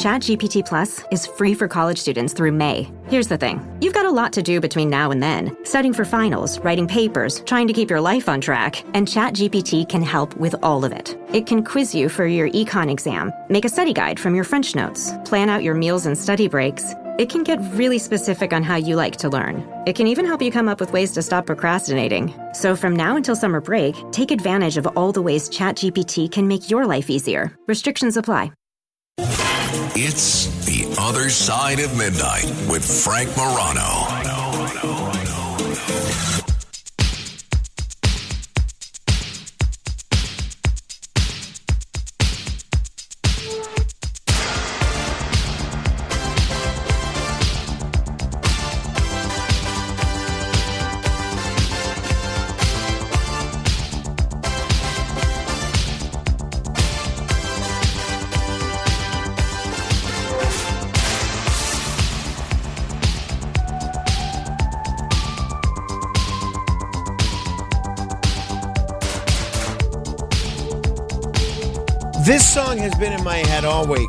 ChatGPT Plus is free for college students through May. Here's the thing. You've got a lot to do between now and then. Studying for finals, writing papers, trying to keep your life on track. And ChatGPT can help with all of it. It can quiz you for your econ exam, make a study guide from your French notes, plan out your meals and study breaks. It can get really specific on how you like to learn. It can even help you come up with ways to stop procrastinating. So from now until summer break, take advantage of all the ways ChatGPT can make your life easier. Restrictions apply. It's The Other Side of Midnight with Frank Morano. This song has been in my head all week,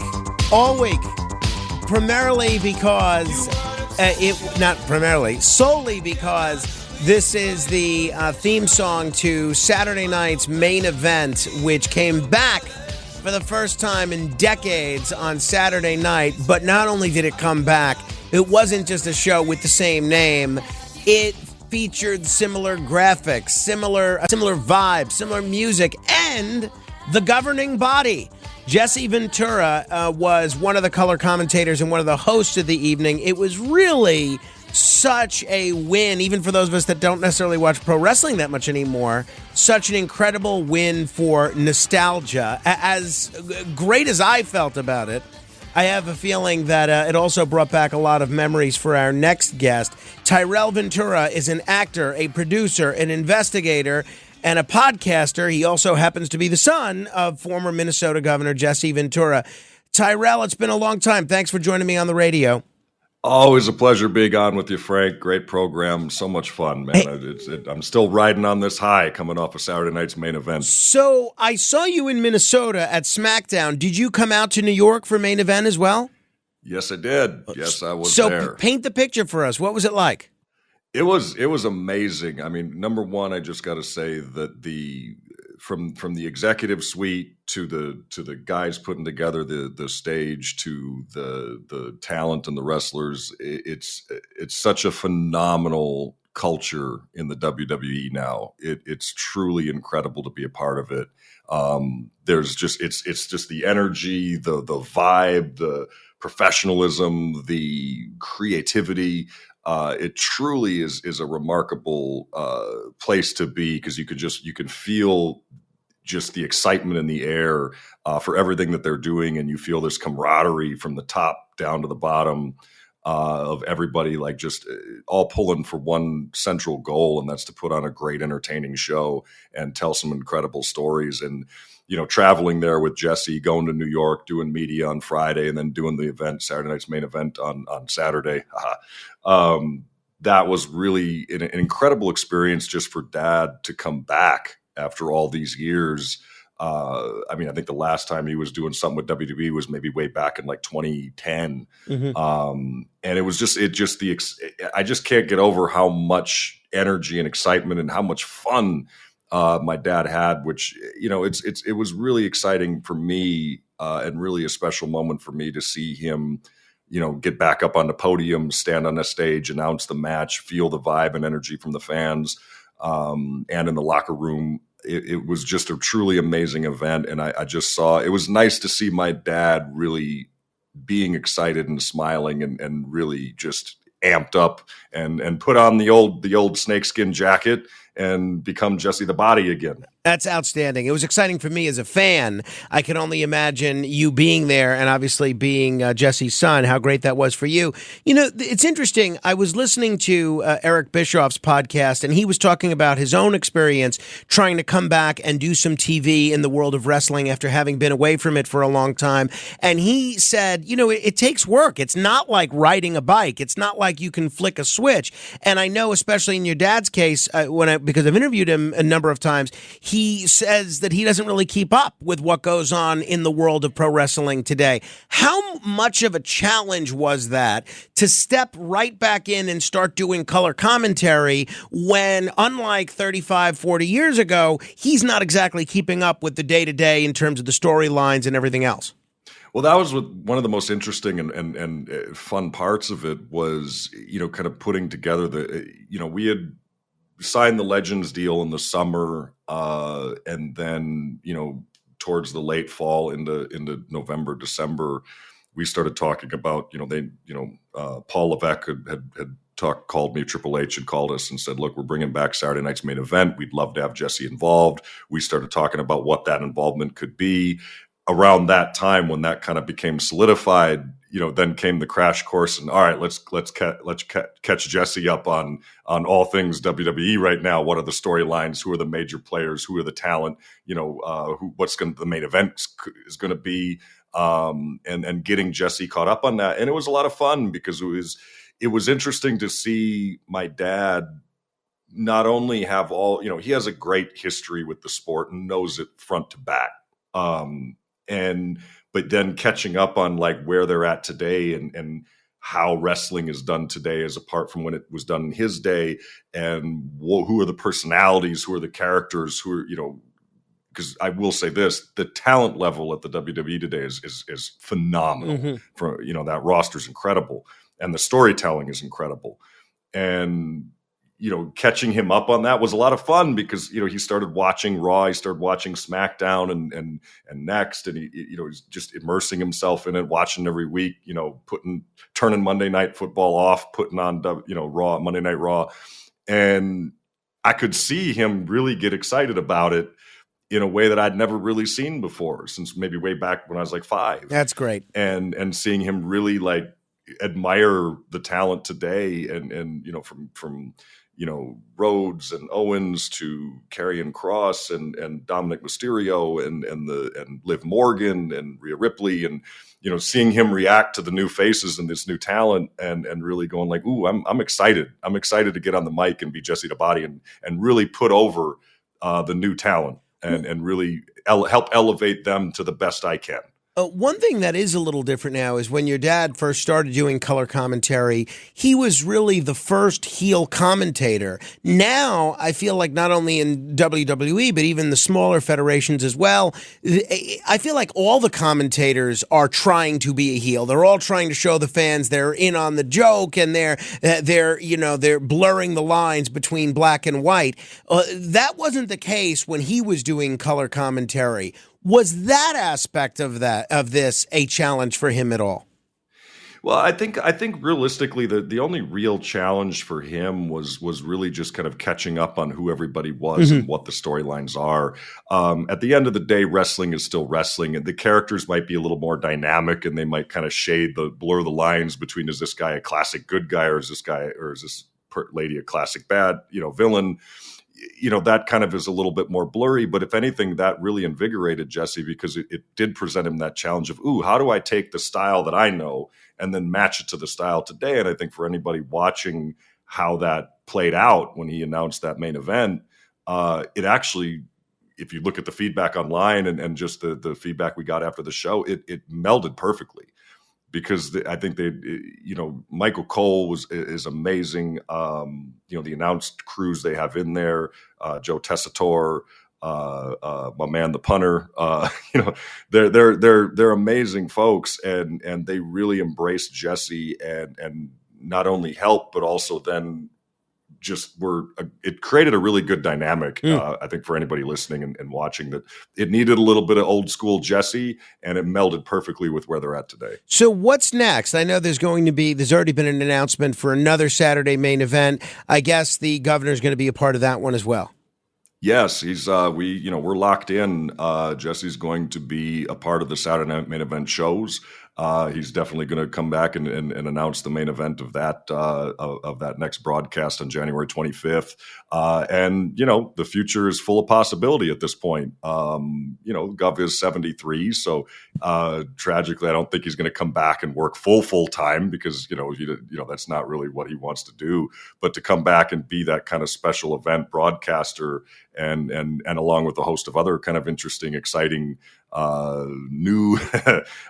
primarily because, solely because this is the theme song to Saturday night's main event, which came back for the first time in decades on Saturday night. But not only did it come back, it wasn't just a show with the same name. It featured similar graphics, similar vibes, similar music, and the governing body. Jesse Ventura was one of the color commentators and one of the hosts of the evening. It was really such a win, even for those of us that don't necessarily watch pro wrestling that much anymore. Such an incredible win for nostalgia. As great as I felt about it, I have a feeling that it also brought back a lot of memories for our next guest. Tyrel Ventura is an actor, a producer, an investigator, and a podcaster. He also happens to be the son of former Minnesota Governor Jesse Ventura. Tyrel, it's been a long time. Thanks for joining me on the radio. Always a pleasure being on with you, Frank. Great program. So much fun, man. Hey, I'm still riding on this high coming off of Saturday night's main event. So I saw you in Minnesota at SmackDown. Did you come out to New York for main event as well? Yes, I did. Yes, I was there. So paint the picture for us. What was it like? It was amazing. I mean, number one, I just got to say that from the executive suite to the guys putting together the stage to the talent and the wrestlers, it's such a phenomenal culture in the WWE now. It's truly incredible to be a part of it. There's just it's just the energy, the vibe, the professionalism, the creativity. It truly is a remarkable place to be, because you can feel just the excitement in the air for everything that they're doing, and you feel this camaraderie from the top down to the bottom of everybody, like just all pulling for one central goal, and that's to put on a great entertaining show and tell some incredible stories. And traveling there with Jesse, going to New York, doing media on Friday, and then doing the event, Saturday night's main event on Saturday. That was really an incredible experience just for Dad to come back after all these years. I think the last time he was doing something with WWE was maybe way back in like 2010. Mm-hmm. And I just can't get over how much energy and excitement and how much fun my dad had, which, it was really exciting for me and really a special moment for me to see him, get back up on the podium, stand on the stage, announce the match, feel the vibe and energy from the fans, and in the locker room. It was just a truly amazing event. And I just saw, it was nice to see my dad really being excited and smiling and really just amped up and put on the old snakeskin jacket and become Jesse the Body again. That's outstanding. It was exciting for me as a fan. I can only imagine you being there and obviously being Jesse's son, how great that was for you. It's interesting. I was listening to Eric Bischoff's podcast, and he was talking about his own experience trying to come back and do some TV in the world of wrestling after having been away from it for a long time. And he said, it takes work. It's not like riding a bike. It's not like you can flick a switch. And I know, especially in your dad's case, when because I've interviewed him a number of times. He says that he doesn't really keep up with what goes on in the world of pro wrestling today. How much of a challenge was that to step right back in and start doing color commentary when, unlike 35, 40 years ago, he's not exactly keeping up with the day-to-day in terms of the storylines and everything else? Well, that was one of the most interesting and fun parts of it was, kind of putting together we had signed the Legends deal in the summer, and then, towards the late fall into November, December, we started talking about, Paul Levesque had called me, Triple H had called us and said, look, we're bringing back Saturday night's main event. We'd love to have Jesse involved. We started talking about what that involvement could be. Around that time, when that kind of became solidified, then came the crash course, and all right, let's catch Jesse up on all things WWE right now. What are the storylines? Who are the major players? Who are the talent? The main event is going to be, and getting Jesse caught up on that. And it was a lot of fun because it was interesting to see my dad not only have he has a great history with the sport and knows it front to back. But then catching up on like where they're at today and how wrestling is done today as apart from when it was done in his day, and who are the personalities, who are the characters, who are, because I will say this, the talent level at the WWE today is phenomenal. Mm-hmm. That roster is incredible and the storytelling is incredible. And catching him up on that was a lot of fun because, he started watching Raw, he started watching SmackDown and Next, and he's just immersing himself in it, watching every week, turning Monday Night Football off, putting on, Raw, Monday Night Raw. And I could see him really get excited about it in a way that I'd never really seen before, since maybe way back when I was like 5. That's great. And seeing him really like admire the talent today and from Rhodes and Owens to Karrion Kross and Dominic Mysterio and Liv Morgan and Rhea Ripley, and seeing him react to the new faces and this new talent and really going like, ooh, I'm excited. I'm excited to get on the mic and be Jesse the Body and really put over the new talent and really help elevate them to the best I can. One thing that is a little different now is when your dad first started doing color commentary, he was really the first heel commentator. Now, I feel like not only in WWE, but even the smaller federations as well, I feel like all the commentators are trying to be a heel. They're all trying to show the fans they're in on the joke, and they're blurring the lines between black and white. That wasn't the case when he was doing color commentary. Was that aspect of this a challenge for him at all? Well, I think realistically, the only real challenge for him was really just kind of catching up on who everybody was and what the storylines are. At the end of the day, wrestling is still wrestling, and the characters might be a little more dynamic, and they might kind of blur the lines between, is this guy a classic good guy, or is this lady a classic bad, villain? That kind of is a little bit more blurry, but if anything, that really invigorated Jesse because it did present him that challenge of, ooh, how do I take the style that I know and then match it to the style today? And I think for anybody watching how that played out when he announced that main event, it actually, if you look at the feedback online and just the feedback we got after the show, it melded perfectly. Because I think Michael Cole is amazing. The announced crews they have in there, Joe Tessitore, my man the punter. They're amazing folks, and they really embraced Jesse and not only helped but also then it created a really good dynamic, I think, for anybody listening and watching, that it needed a little bit of old school Jesse, and it melded perfectly with where they're at today. So what's next? I know there's already been an announcement for another Saturday main event. I guess the governor's going to be a part of that one as well. Yes, we're locked in. Jesse's going to be a part of the Saturday Night Main Event shows. He's definitely going to come back and announce the main event of that next broadcast on January 25th. And the future is full of possibility at this point. Gov is 73, so tragically, I don't think he's going to come back and work full time because that's not really what he wants to do. But to come back and be that kind of special event broadcaster and along with a host of other kind of interesting, exciting, new.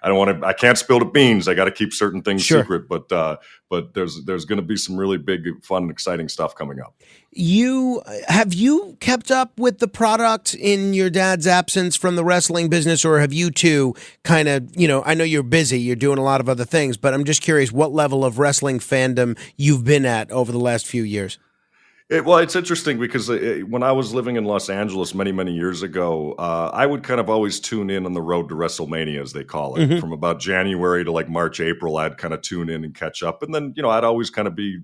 I can't spill the beans. I got to keep certain things secret, but there's going to be some really big, fun, exciting stuff coming up. Have you kept up with the product in your dad's absence from the wrestling business, or have you two kind of, I know you're busy, you're doing a lot of other things, but I'm just curious what level of wrestling fandom you've been at over the last few years? It's interesting because when I was living in Los Angeles many, many years ago, I would kind of always tune in on the road to WrestleMania, as they call it. From about January to like March, April, I'd kind of tune in and catch up. And then, I'd always kind of be,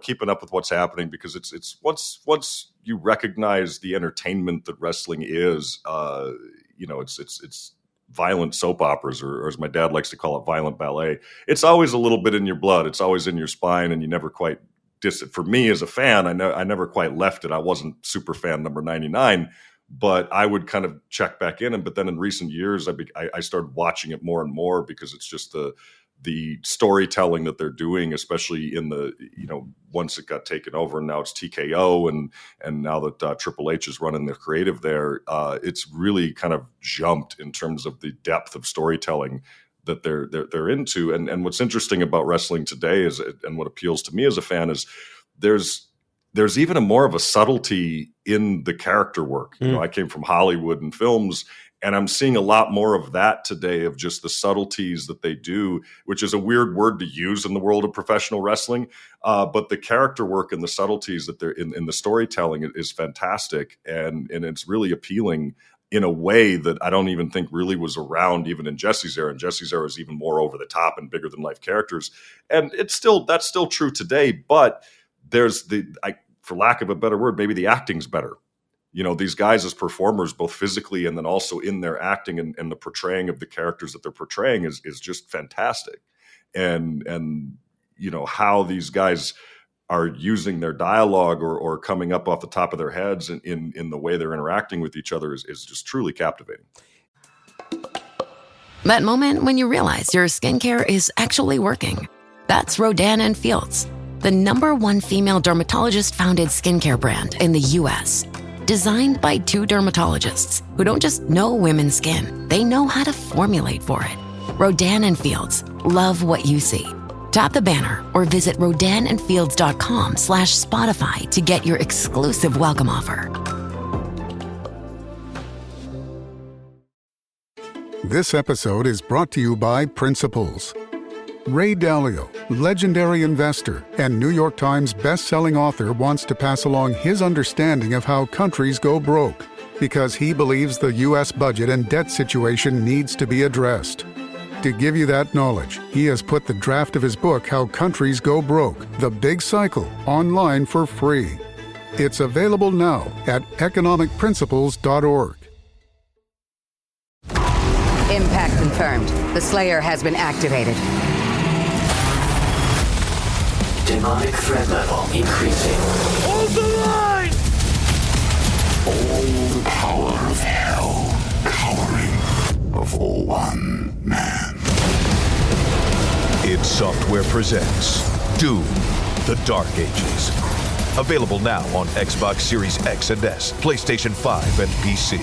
keeping up with what's happening because it's once you recognize the entertainment that wrestling is, it's violent soap operas, or as my dad likes to call it, violent ballet. It's always a little bit in your blood. It's always in your spine, and you never quite for me as a fan, I never quite left it. I wasn't super fan number 99, but I would kind of check back in. But then in recent years, I started watching it more and more because it's just the storytelling that they're doing, especially in the, once it got taken over and now it's TKO and now that Triple H is running the creative there, it's really kind of jumped in terms of the depth of storytelling that they're into. And what's interesting about wrestling today is, and what appeals to me as a fan is there's even a more of a subtlety in the character work. I came from Hollywood and films, and I'm seeing a lot more of that today, of just the subtleties that they do, which is a weird word to use in the world of professional wrestling. But the character work and the subtleties that they're in the storytelling is fantastic. And it's really appealing in a way that I don't even think really was around even in Jesse's era. And Jesse's era is even more over the top and bigger than life characters. And that's still true today, but there's for lack of a better word, maybe the acting's better. These guys as performers, both physically and then also in their acting and the portraying of the characters that they're portraying is just fantastic. And how these guys are using their dialogue or coming up off the top of their heads in the way they're interacting with each other is just truly captivating. That moment when you realize your skincare is actually working. That's Rodan & Fields, the #1 female dermatologist-founded skincare brand in the U.S. Designed by 2 dermatologists who don't just know women's skin, they know how to formulate for it. Rodan & Fields, love what you see. Tap the banner or visit rodanandfields.com/Spotify to get your exclusive welcome offer. This episode is brought to you by Principles. Ray Dalio, legendary investor and New York Times best-selling author, wants to pass along his understanding of how countries go broke because he believes the U.S. budget and debt situation needs to be addressed. To give you that knowledge, he has put the draft of his book, How Countries Go Broke, The Big Cycle, online for free. It's available now at economicprinciples.org. Impact confirmed. The Slayer has been activated. Demonic threat level increasing. Hold the line! All the power of hell cowering before one man. id Software presents Doom, The Dark Ages. Available now on Xbox Series X and S, PlayStation 5, and PC.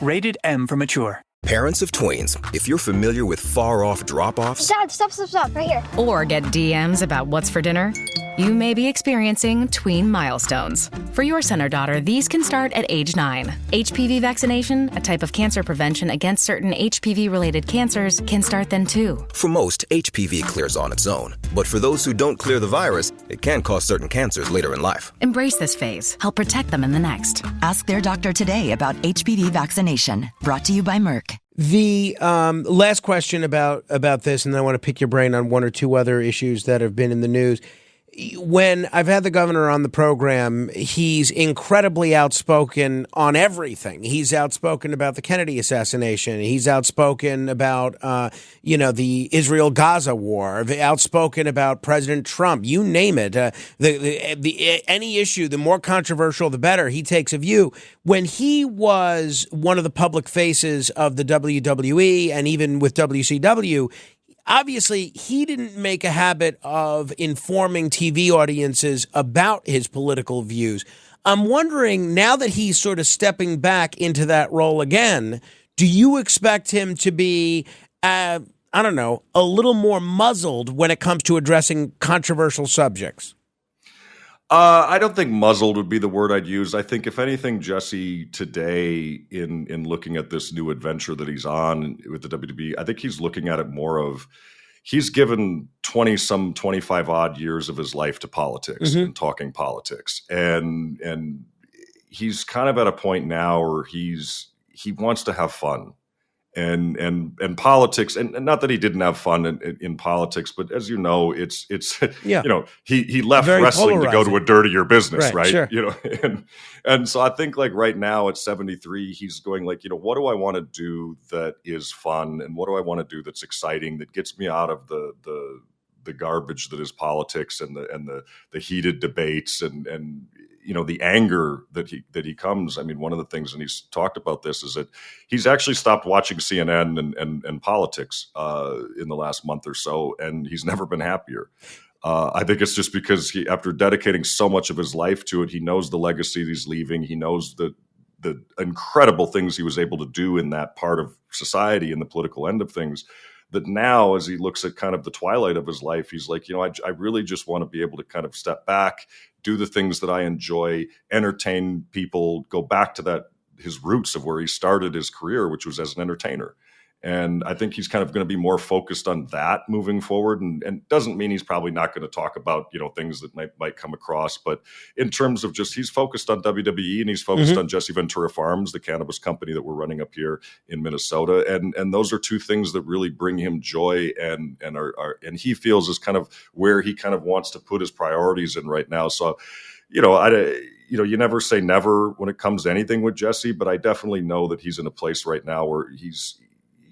Rated M for mature. Parents of tweens, if you're familiar with far-off drop-offs... Dad, stop, right here. Or get DMs about what's for dinner, you may be experiencing tween milestones. For your son or daughter, these can start at age 9. HPV vaccination, a type of cancer prevention against certain HPV-related cancers, can start then too. For most, HPV clears on its own. But for those who don't clear the virus, it can cause certain cancers later in life. Embrace this phase. Help protect them in the next. Ask their doctor today about HPV vaccination. Brought to you by Merck. The last question about this, and then I want to pick your brain on one or two other issues that have been in the news. when I've had the governor on the program, he's incredibly outspoken on everything. He's outspoken about the Kennedy assassination. He's outspoken about, the Israel-Gaza war. Outspoken about President Trump. You name it. Any issue, the more controversial, the better. He takes a view. When he was one of the public faces of the WWE and even with WCW, obviously, he didn't make a habit of informing TV audiences about his political views. I'm wondering, now that he's sort of stepping back into that role again, do you expect him to be, a little more muzzled when it comes to addressing controversial subjects? I don't think muzzled would be the word I'd use. I think, if anything, Jesse today, in looking at this new adventure that he's on with the WWE, I think he's looking at it more of, he's given 25 odd years of his life to politics and talking politics. And he's kind of at a point now where he wants to have fun. And politics, and not that he didn't have fun in politics, but as you know, it's he left very wrestling to go to a dirtier business, right? Sure. And so I think, like, right now at 73, he's going like, what do I want to do that is fun, and what do I want to do that's exciting, that gets me out of the garbage that is politics and the heated debates and the anger that he comes. I mean, one of the things, and he's talked about this, is that he's actually stopped watching CNN and politics in the last month or so, and he's never been happier. I think it's just because after dedicating so much of his life to it, he knows the legacy he's leaving. He knows the incredible things he was able to do in that part of society and the political end of things, that now, as he looks at kind of the twilight of his life, he's like, I really just want to be able to kind of step back, do the things that I enjoy, entertain people, go back to his roots of where he started his career, which was as an entertainer. And I think he's kind of going to be more focused on that moving forward, and doesn't mean he's probably not going to talk about, things that might come across. But in terms of just, he's focused on WWE, and he's focused on Jesse Ventura Farms, the cannabis company that we're running up here in Minnesota. And those are two things that really bring him joy and he feels is kind of where he kind of wants to put his priorities in right now. So, you never say never when it comes to anything with Jesse, but I definitely know that he's in a place right now where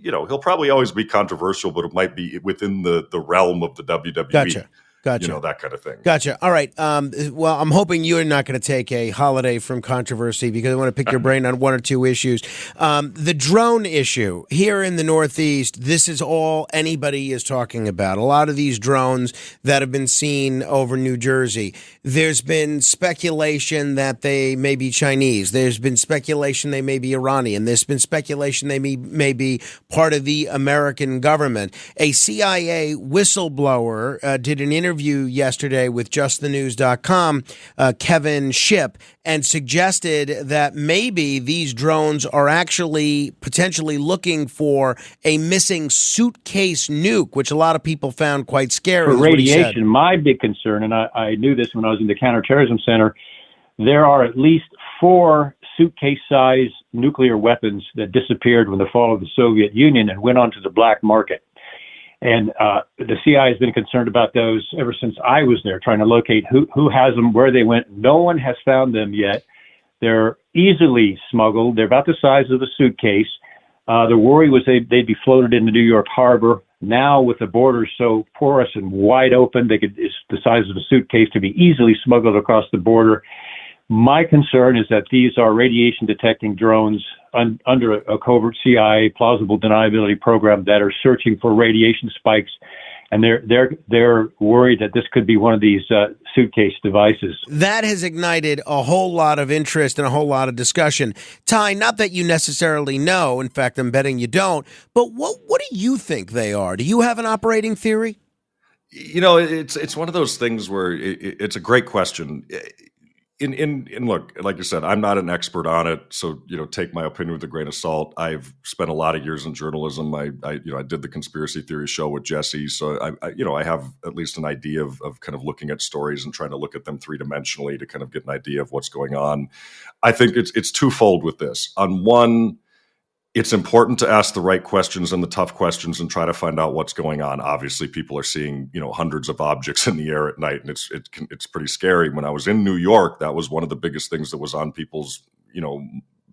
he'll probably always be controversial, but it might be within the realm of the WWE. Gotcha. That kind of thing. Gotcha. All right. Well, I'm hoping you're not going to take a holiday from controversy, because I want to pick your brain on one or two issues. The drone issue here in the Northeast, this is all anybody is talking about. A lot of these drones that have been seen over New Jersey, there's been speculation that they may be Chinese. There's been speculation they may be Iranian. There's been speculation they may be part of the American government. A CIA whistleblower did an interview yesterday with justthenews.com, Kevin Shipp, and suggested that maybe these drones are actually potentially looking for a missing suitcase nuke, which a lot of people found quite scary. For radiation, my big concern, and I knew this when I was in the Counterterrorism Center, there are at least 4 suitcase-sized nuclear weapons that disappeared with the fall of the Soviet Union and went onto the black market. And the CIA has been concerned about those ever since I was there, trying to locate who has them, where they went. No one has found them yet. They're easily smuggled. They're about the size of a suitcase. The worry was they'd be floated into New York Harbor. Now, with the borders so porous and wide open, it's the size of a suitcase to be easily smuggled across the border. My concern is that these are radiation detecting drones under a covert CIA plausible deniability program that are searching for radiation spikes, and they're worried that this could be one of these suitcase devices. That has ignited a whole lot of interest and a whole lot of discussion. Ty, not that you necessarily know, in fact, I'm betting you don't, but what do you think they are? Do you have an operating theory? It's one of those things where it's a great question. And look, like you said, I'm not an expert on it, so take my opinion with a grain of salt. I've spent a lot of years in journalism. I did the conspiracy theory show with Jesse, so I have at least an idea of kind of looking at stories and trying to look at them 3-dimensionally to kind of get an idea of what's going on. I think it's twofold with this. On one, it's important to ask the right questions and the tough questions and try to find out what's going on. Obviously, people are seeing, hundreds of objects in the air at night, and it's pretty scary. When I was in New York, that was one of the biggest things that was on people's,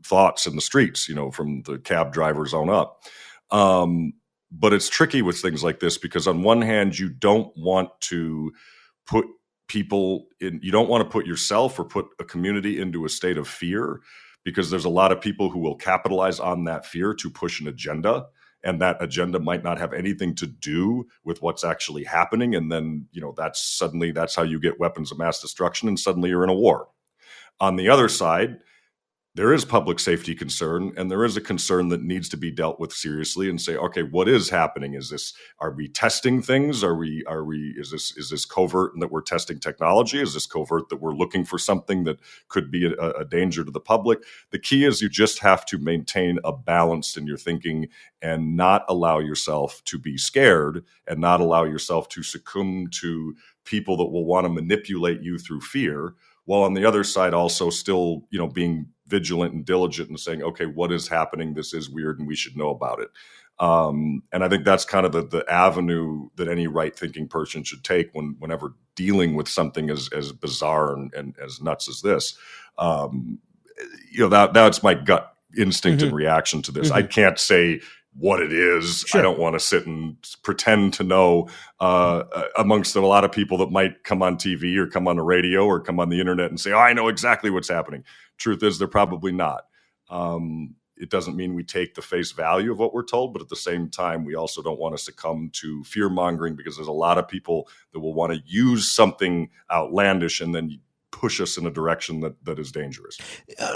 thoughts in the streets, from the cab drivers on up. But it's tricky with things like this because on one hand, you don't want to put people in, you don't want to put yourself or put a community into a state of fear, because there's a lot of people who will capitalize on that fear to push an agenda, and that agenda might not have anything to do with what's actually happening. And then, that's how you get weapons of mass destruction, and suddenly you're in a war. On the other side, there is public safety concern, and there is a concern that needs to be dealt with seriously and say, okay, what is happening? Are we testing things? Is this covert and that we're testing technology? Is this covert that we're looking for something that could be a danger to the public? The key is you just have to maintain a balance in your thinking and not allow yourself to be scared, and not allow yourself to succumb to people that will want to manipulate you through fear, while on the other side also still, being vigilant and diligent and saying, okay, what is happening? This is weird and we should know about it. And I think that's kind of the avenue that any right-thinking person should take whenever dealing with something as bizarre and as nuts as this. That's my gut instinct and reaction to this. I can't say what it is. Sure. I don't want to sit and pretend to know amongst a lot of people that might come on TV or come on the radio or come on the internet and say, oh, I know exactly what's happening. Truth is, they're probably not. It doesn't mean we take the face value of what we're told, but at the same time, we also don't want to succumb to fear mongering, because there's a lot of people that will want to use something outlandish and then push us in a direction that is dangerous.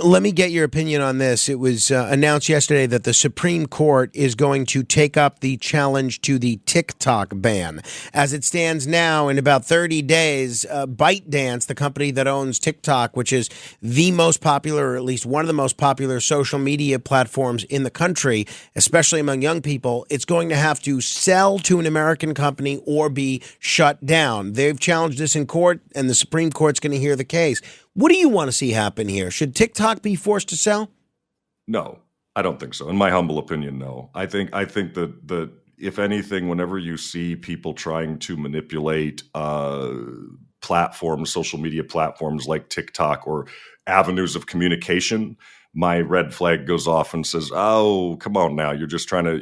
Let me get your opinion on this. It was announced yesterday that the Supreme Court is going to take up the challenge to the TikTok ban. As it stands now, in about 30 days, ByteDance, the company that owns TikTok, which is the most popular, or at least one of the most popular social media platforms in the country, especially among young people, it's going to have to sell to an American company or be shut down. They've challenged this in court, and the Supreme Court's going to hear the case. What do you want to see happen here? Should TikTok be forced to sell? No, I don't think so. In my humble opinion, no. I think that if anything, whenever you see people trying to manipulate platforms, social media platforms like TikTok or avenues of communication, my red flag goes off and says, oh, come on now. You're just trying to...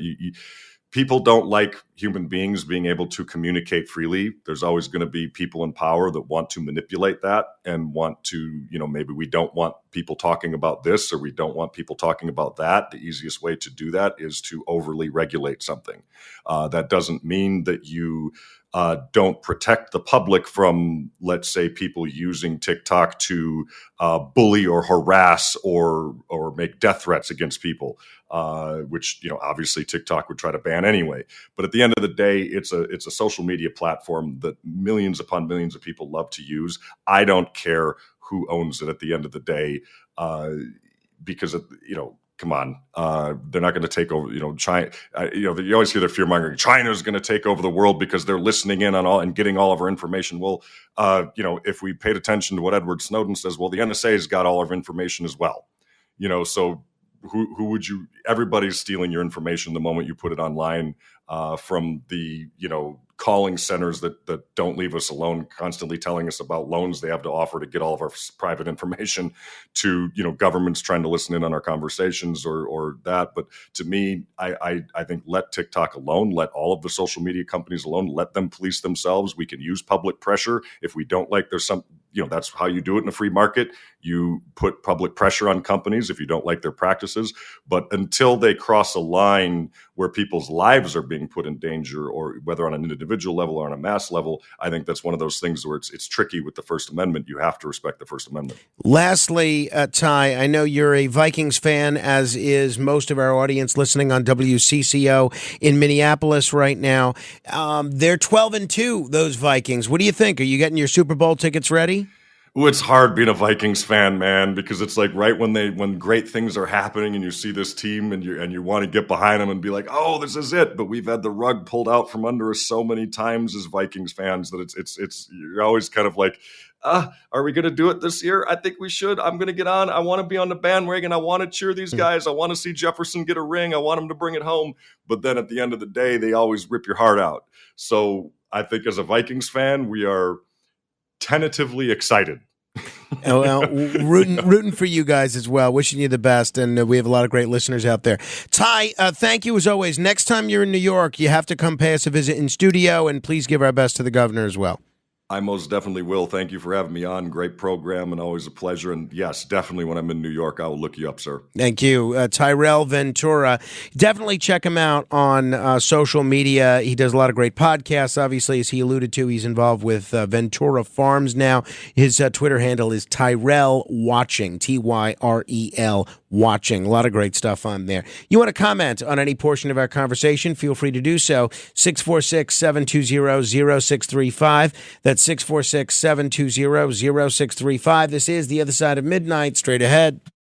People don't like human beings being able to communicate freely. There's always going to be people in power that want to manipulate that and want to, maybe we don't want people talking about this or we don't want people talking about that. The easiest way to do that is to overly regulate something. That doesn't mean that you don't protect the public from, let's say, people using TikTok to bully or harass or make death threats against people, which obviously TikTok would try to ban anyway. But at the end of the day, it's a social media platform that millions upon millions of people love to use. I don't care who owns it at the end of the day, because come on, they're not going to take over. China. You always hear the fear mongering. China is going to take over the world because they're listening in on all and getting all of our information. Well, if we paid attention to what Edward Snowden says, well, the NSA has got all of our information as well. So who would you? Everybody's stealing your information the moment you put it online. From the calling centers that don't leave us alone, constantly telling us about loans they have to offer to get all of our private information, to governments trying to listen in on our conversations or that. But to me, I think let TikTok alone, let all of the social media companies alone, let them police themselves. We can use public pressure if we don't like there's some. That's how you do it in a free market. You put public pressure on companies if you don't like their practices. But until they cross a line where people's lives are being put in danger, or whether on an individual level or on a mass level, I think that's one of those things where it's tricky with the First Amendment. You have to respect the First Amendment. Lastly, Ty, I know you're a Vikings fan, as is most of our audience listening on WCCO in Minneapolis right now. They're 12-2, those Vikings. What do you think? Are you getting your Super Bowl tickets ready? Ooh, it's hard being a Vikings fan, man, because it's like right when great things are happening and you see this team and you want to get behind them and be like, oh, this is it. But we've had the rug pulled out from under us so many times as Vikings fans that it's you're always kind of like, are we going to do it this year? I think we should. I'm going to get on. I want to be on the bandwagon. I want to cheer these guys. I want to see Jefferson get a ring. I want him to bring it home. But then at the end of the day, they always rip your heart out. So I think as a Vikings fan, we are tentatively excited. Well, rooting for you guys as well. Wishing you the best, and we have a lot of great listeners out there. Ty, thank you as always. Next time you're in New York, you have to come pay us a visit in studio, and please give our best to the governor as well. I most definitely will. Thank you for having me on. Great program and always a pleasure. And yes, definitely when I'm in New York, I will look you up, sir. Thank you. Tyrel Ventura. Definitely check him out on social media. He does a lot of great podcasts. Obviously, as he alluded to, he's involved with Ventura Farms now. His Twitter handle is Tyrel Watching, Tyrel Watching. A lot of great stuff on there. You want to comment on any portion of our conversation, feel free to do so. 646-720-0635. That's 646-720-0635. This is The Other Side of Midnight. Straight ahead.